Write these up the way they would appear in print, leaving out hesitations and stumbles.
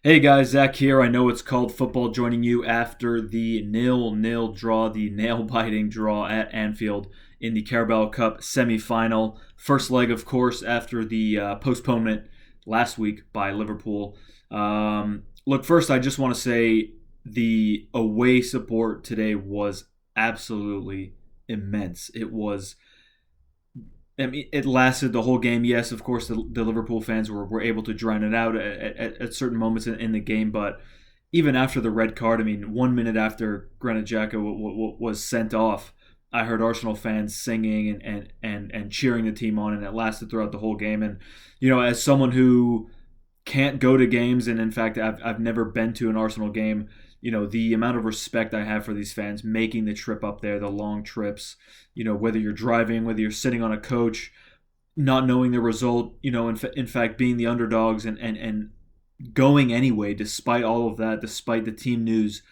Hey guys, Zach here. I know it's called football, joining you after the nil-nil draw, the nail-biting draw at Anfield in the Carabao Cup semi-final. First leg, of course, after the postponement last week by Liverpool. Look, first, I just want to say the away support today was absolutely immense. It lasted the whole game. Yes, of course, the Liverpool fans were able to drown it out at certain moments in the game, but even after the red card, 1 minute after Granit Xhaka was sent off, I heard Arsenal fans singing and cheering the team on, and it lasted throughout the whole game. And as someone who can't go to games, and in fact, I've never been to an Arsenal game. The amount of respect I have for these fans making the trip up there, the long trips. Whether you're driving, whether you're sitting on a coach, not knowing the result. In fact, being the underdogs and going anyway, despite all of that, despite the team news,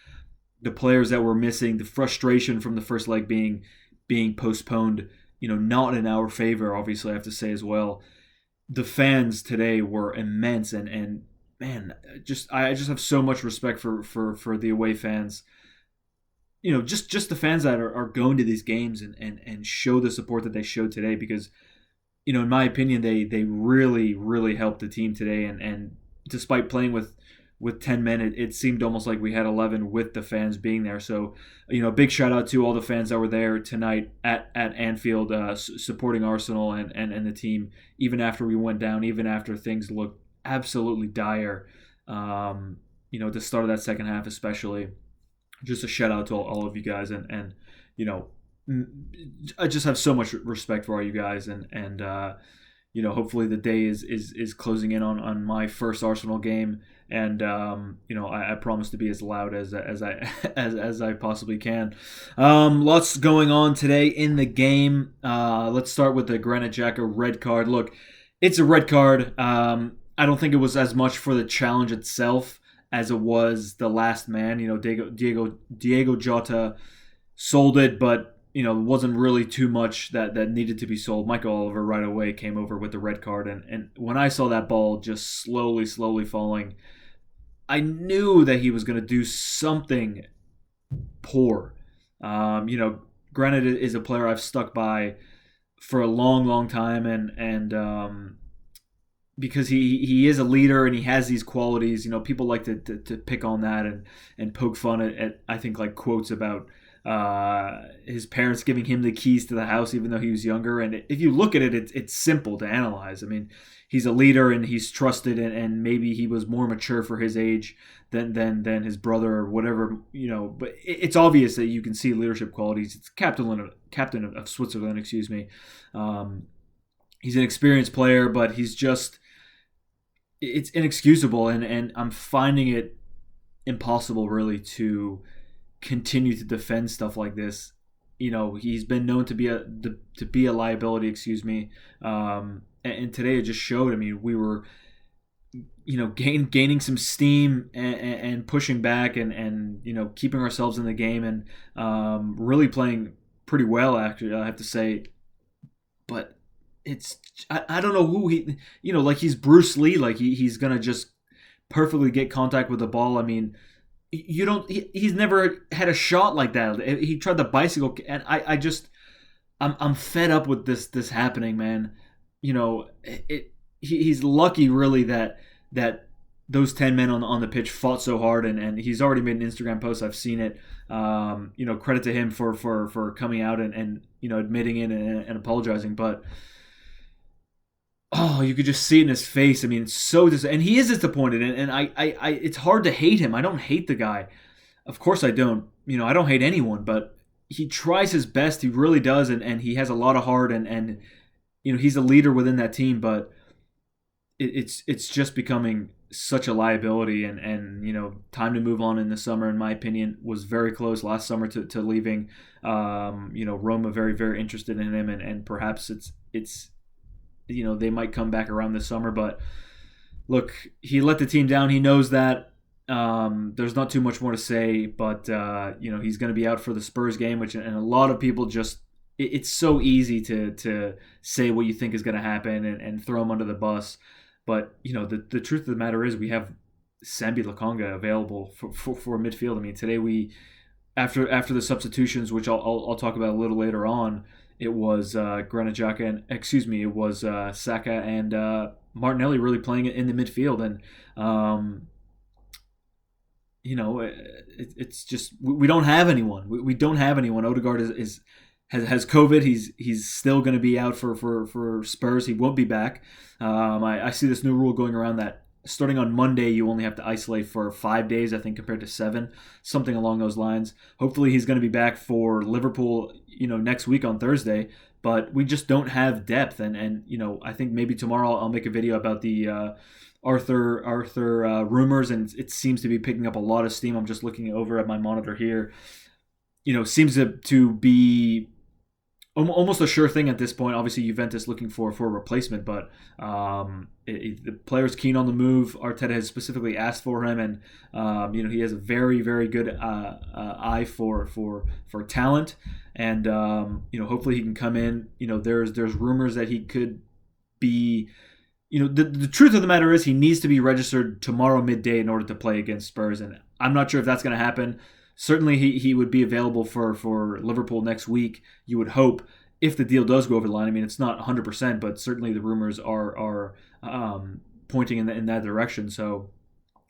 the players that were missing, the frustration from the first leg being postponed. Not in our favor. Obviously, I have to say as well, the fans today were immense, and man, I just have so much respect for the away fans. Just the fans that are going to these games and show the support that they showed today, because in my opinion, they really helped the team today, and despite playing with 10 men, it seemed almost like we had 11 with the fans being there. So, big shout out to all the fans that were there tonight at Anfield, supporting Arsenal and the team, even after we went down, even after things looked absolutely dire. At the start of that second half, especially. Just a shout out to all of you guys, and you know, I just have so much respect for all you guys, and hopefully the day is closing in on my first Arsenal game, and I promise to be as loud as I as I possibly can. Lots going on today in the game. Let's start with the Granit Xhaka red card. Look, it's a red card. I don't think it was as much for the challenge itself as it was the last man. Diego Jota sold it, but it wasn't really too much that needed to be sold. Michael Oliver right away came over with the red card, and when I saw that ball just slowly falling, I knew that he was going to do something poor. Granted, is a player I've stuck by for a long time, and because he is a leader and he has these qualities. People like to pick on that and poke fun at I think, like, quotes about his parents giving him the keys to the house even though he was younger. And if you look at it, it's simple to analyze. He's a leader and he's trusted, and maybe he was more mature for his age than his brother or whatever. But it's obvious that you can see leadership qualities. It's captain of Switzerland, excuse me. He's an experienced player, but it's inexcusable, and I'm finding it impossible really to continue to defend stuff like this. He's been known to be a liability, excuse me. And today it just showed. We were gaining some steam and pushing back and keeping ourselves in the game, and really playing pretty well, actually, I have to say. But I don't know who like he's Bruce Lee, like he's gonna just perfectly get contact with the ball. He's never had a shot like that. He tried the bicycle, and I'm fed up with this happening, man. He's lucky really that those 10 men on the pitch fought so hard, and he's already made an Instagram post. I've seen it. Credit to him for coming out and admitting it and apologizing. But oh, you could just see it in his face. It's so and he is disappointed, and I it's hard to hate him. I don't hate the guy, of course I don't. I don't hate anyone, but he tries his best. He really does, and he has a lot of heart, and he's a leader within that team. But it's just becoming such a liability, and time to move on in the summer, in my opinion. Was very close last summer to leaving. Roma very interested in him, and perhaps it's they might come back around this summer. But look, he let the team down. He knows that. There's not too much more to say, but he's going to be out for the Spurs game, and a lot of people just, it's so easy to say what you think is going to happen and throw him under the bus. But the truth of the matter is, we have Sambi Lakonga available for midfield. I mean, today after the substitutions, which I'll talk about a little later on, it was Granit Xhaka and it was Saka and Martinelli really playing it in the midfield, and it's just we don't have anyone. We don't have anyone. Odegaard has COVID. He's still going to be out for Spurs. He won't be back. I see this new rule going around that starting on Monday, you only have to isolate for 5 days, I think, compared to 7, something along those lines. Hopefully he's going to be back for Liverpool, next week on Thursday. But we just don't have depth, and I think maybe tomorrow I'll make a video about the Arthur rumors, and it seems to be picking up a lot of steam. I'm just looking over at my monitor here. Seems to be almost a sure thing at this point. Obviously, Juventus looking for a replacement, but the player's keen on the move. Arteta has specifically asked for him, and he has a very, very good eye for talent, and hopefully he can come in. There's rumors that he could be. The truth of the matter is he needs to be registered tomorrow midday in order to play against Spurs, and I'm not sure if that's going to happen. Certainly he would be available for Liverpool next week, you would hope, if the deal does go over the line. I mean, it's not 100%, but certainly the rumors are pointing in that direction. So,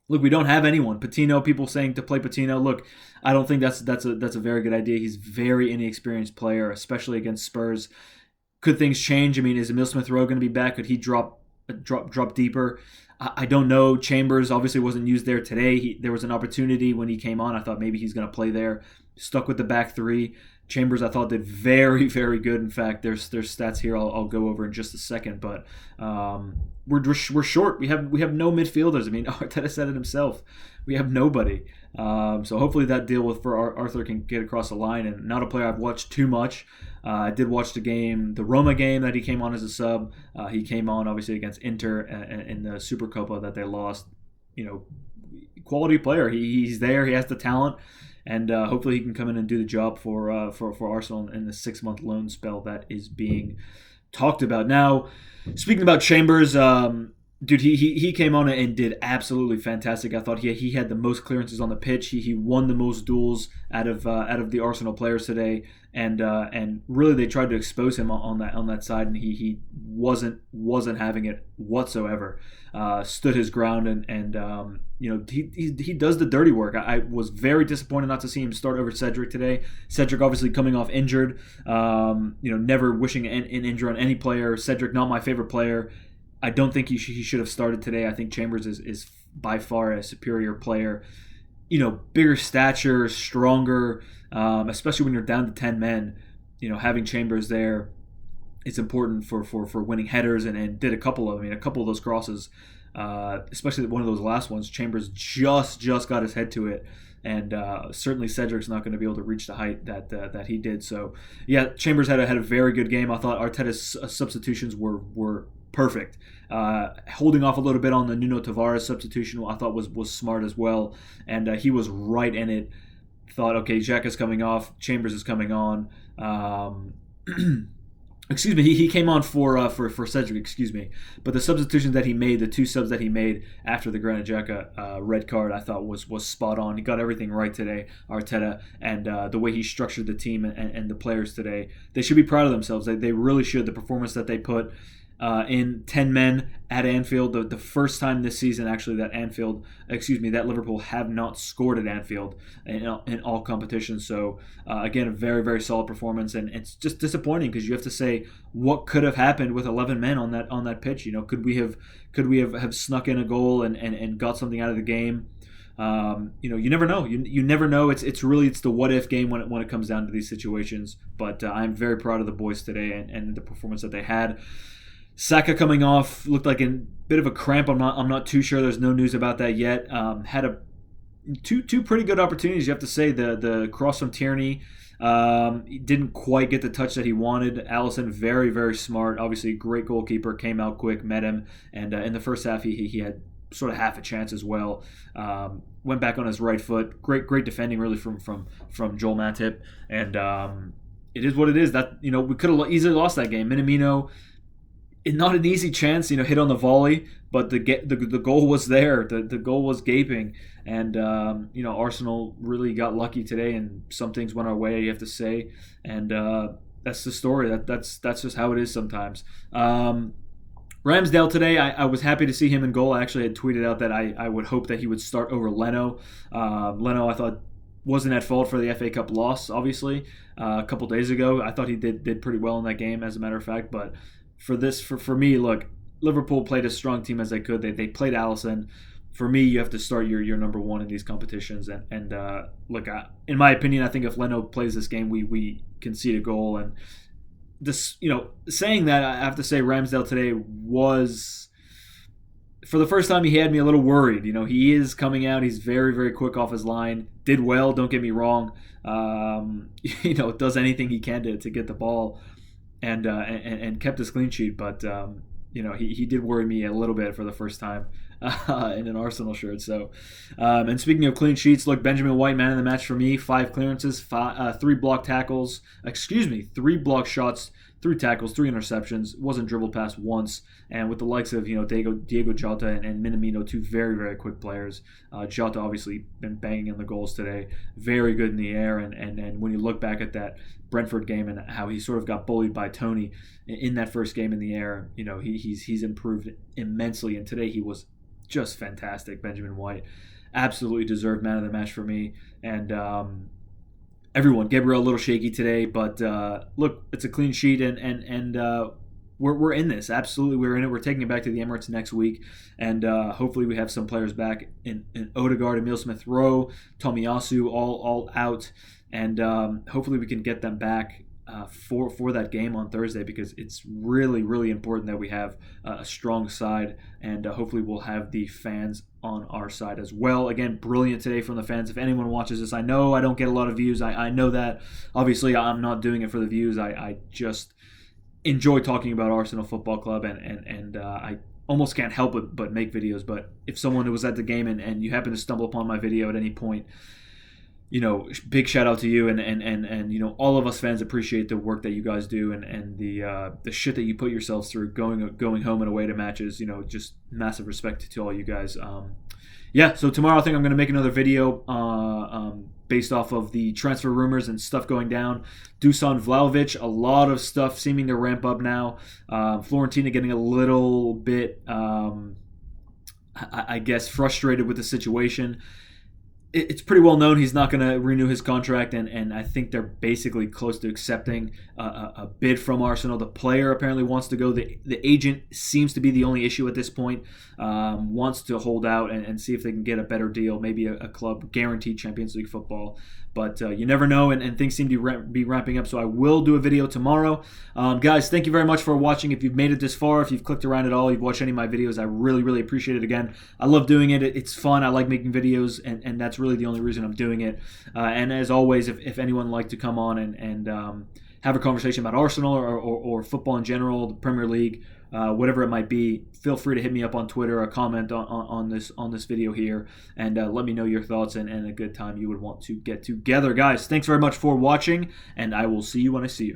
look, we don't have anyone. Patino, people saying to play Patino. Look, I don't think that's a very good idea. He's a very inexperienced player, especially against Spurs. Could things change? I mean, is Emile Smith-Rowe going to be back? Could he drop deeper? I don't know. Chambers obviously wasn't used there today. There was an opportunity when he came on. I thought maybe he's going to play there. Stuck with the back three. Chambers, I thought, did very, very good. In fact, there's stats here I'll go over in just a second. But we're short. We have no midfielders. I mean, Arteta said it himself. We have nobody. So hopefully that deal for Arthur can get across the line. And not a player I've watched too much. I did watch the Roma game that he came on as a sub. He came on obviously against Inter in the Supercopa that they lost. Quality player. He's there. He has the talent, and hopefully he can come in and do the job for Arsenal in the 6-month loan spell that is being talked about. Now, speaking about Chambers, dude, he came on and did absolutely fantastic. I thought he had the most clearances on the pitch. He won the most duels out of the Arsenal players today, and really they tried to expose him on that side, and he wasn't having it whatsoever. Stood his ground, and he does the dirty work. I was very disappointed not to see him start over Cedric today. Cedric obviously coming off injured, never wishing an injury on any player. Cedric, not my favorite player. I don't think he should have started today. I think Chambers is by far a superior player. Bigger stature, stronger, especially when you're down to 10 men. Having Chambers there, it's important for winning headers, and did a couple of those crosses, especially one of those last ones. Chambers just got his head to it, and certainly Cedric's not going to be able to reach the height that he did. So yeah, Chambers had a very good game. I thought Arteta's substitutions were perfect. Holding off a little bit on the Nuno Tavares substitution, I thought was smart as well, and he was right in it. Thought, okay, Xhaka's coming off, Chambers is coming on. Excuse me, he came on for Cedric, excuse me. But the substitutions that he made, the 2 subs that he made after the Granit Xhaka red card, I thought was spot on. He got everything right today, Arteta, and the way he structured the team and the players today. They should be proud of themselves. They really should. The performance that they put in 10 men at Anfield, the first time this season actually that Liverpool have not scored at Anfield in all competitions. So again, a very, very solid performance, and it's just disappointing because you have to say what could have happened with 11 men on that pitch. Could we have snuck in a goal and got something out of the game? You never know. You never know. It's the what if game when it comes down to these situations. But I'm very proud of the boys today and the performance that they had. Saka coming off looked like a bit of a cramp. I'm not too sure. There's no news about that yet. Had two pretty good opportunities. You have to say the cross from Tierney didn't quite get the touch that he wanted. Alisson, very, very smart. Obviously, great goalkeeper. Came out quick, met him, and in the first half he had sort of half a chance as well. Went back on his right foot. Great defending really from Joel Matip, and it is what it is. That we could have easily lost that game. Minamino not an easy chance, hit on the volley, but the goal was there. The goal was gaping, and Arsenal really got lucky today, and some things went our way. You have to say, and that's the story. That's just how it is sometimes. Ramsdale today, I was happy to see him in goal. I actually had tweeted out that I would hope that he would start over Leno. Leno, I thought, wasn't at fault for the FA Cup loss, obviously, a couple days ago. I thought he did pretty well in that game, as a matter of fact. But for me, look, Liverpool played as strong team as they could. They played Alisson. For me, you have to start your number one in these competitions. And look, in my opinion, I think if Leno plays this game, we concede a goal. And this, saying that, I have to say Ramsdale today was, for the first time, he had me a little worried. He is coming out. He's very, very quick off his line. Did well, don't get me wrong. Does anything he can to get the ball and kept his clean sheet. But, he did worry me a little bit for the first time in an Arsenal shirt. So, and speaking of clean sheets, look, Benjamin White, man of the match for me. 5 clearances, 3 block tackles. 3 block shots, 3 tackles, 3 interceptions. Wasn't dribbled past once. And with the likes of Diego Jota and Minamino, 2 very, very quick players. Jota obviously been banging in the goals today. Very good in the air. And when you look back at that Brentford game and how he sort of got bullied by Tony in that first game in the air, he's improved immensely. And today he was just fantastic. Benjamin White, absolutely deserved man of the match for me. And everyone, Gabriel a little shaky today, but look, it's a clean sheet, and we're in this. Absolutely, we're in it. We're taking it back to the Emirates next week, and hopefully we have some players back in Odegaard, Emile Smith-Rowe, Tomiyasu, all out, and hopefully we can get them back for that game on Thursday, because it's really, really important that we have a strong side, and hopefully we'll have the fans on our side as well. Again, brilliant today from the fans. If anyone watches this, I know I don't get a lot of views. I know that. Obviously, I'm not doing it for the views. I just enjoy talking about Arsenal Football Club, and I almost can't help but make videos. But if someone was at the game and you happen to stumble upon my video at any point, big shout out to you, and all of us fans appreciate the work that you guys do, and the shit that you put yourselves through going home and away to matches. Just massive respect to all you guys. So tomorrow I think I'm going to make another video based off of the transfer rumors and stuff going down. Dusan Vlahovic, a lot of stuff seeming to ramp up now. Fiorentina getting a little bit, I guess, frustrated with the situation. It's pretty well known he's not going to renew his contract, and I think they're basically close to accepting a bid from Arsenal. The player apparently wants to go. The agent seems to be the only issue at this point, wants to hold out and see if they can get a better deal, maybe a club guaranteed Champions League football. But you never know, and things seem to be ramping up, so I will do a video tomorrow. Guys, thank you very much for watching. If you've made it this far, if you've clicked around at all, you've watched any of my videos, I really, really appreciate it. Again, I love doing it. It's fun. I like making videos, and that's really the only reason I'm doing it. And as always, if anyone would like to come on and have a conversation about Arsenal or football in general, the Premier League, whatever it might be, feel free to hit me up on Twitter or comment on this video here, and let me know your thoughts and a good time you would want to get together. Guys, thanks very much for watching, and I will see you when I see you.